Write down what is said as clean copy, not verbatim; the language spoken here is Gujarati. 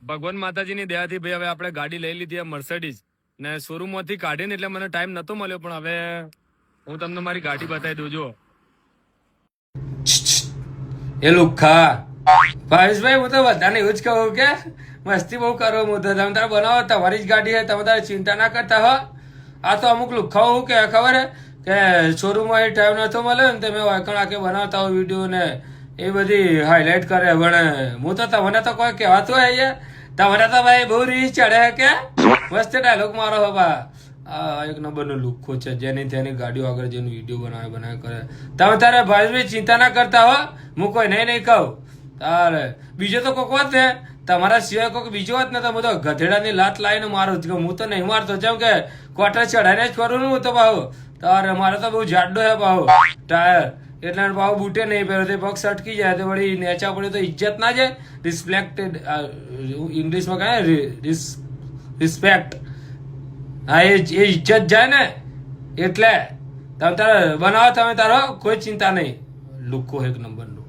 ભગવાન માતાજીની દયાથી ભાઈ હવે આપણે ગાડી લઈ લીધી મર્સિડીઝ ને શોરૂમ માંથી કાઢીને એટલે મને ટાઈમ નતો મળ્યો, પણ હવે હું તમને મારી ગાડી બતાવી દઉં. જો એ લુખ્ખા ભાવેશભાઈ, હું તો બધાને એવું જ કહું કે મસ્તી બહુ કરો. હું તો તમે તારે બનાવો, તમારી જ ગાડી છે, તમે તારે ચિંતા ના કરતા હો. આ તો અમુક લુખ્ખાઓ શું કે ખબર હે કે શોરૂમમાં ટાઈમ નતો મળ્યો ને તમે વાયકણ આખે બનાવતા હો વિડીયો ને એ બધી હાઇલાઇટ કરે. પણ હું તો તમને તો કોઈ કહેવાતું હે યાર, તમારે તો ભાઈ બહુ રીસ ચડે કે મસ્ત ડાયલોગ મારો હો બા. આ એક નંબરનો લુખ્ખો છે, જેની તેની ગાડીઓ આગળ જેનું વિડીયો બનાવે કરે. તમે તારે ભાઈ ચિંતા ના કરતા હો, હું કોઈ નહીં કહું. તારે બીજો તો કોઈક વાત ને તમારા સિવાય કોઈક બીજો વાત ને તો હું તો ગધેડાની લાત લાવીને મારું જ. હું તો નહીં મારતો, જેમ કે ક્વાર્ટર ચડાઈને જ ફરું ને હું તો ભાવ. તારે મારે તો બહુ જાડો હે ભાવ ટાયર, એટલે ભાવ બૂટે નહીં પહેરો, તે પગ સટકી જાય તો વળી નેચા પડે તો ઇજ્જત ના જાય. રિસ્પેક્ટેડ ઇંગ્લિશમાં કહે રિસ્પેક્ટ, હા એ ઇજ્જત જાય ને. એટલે તમે તારે બનાવો, તમે તારો કોઈ ચિંતા નહીં. લુકો એક નંબર નું.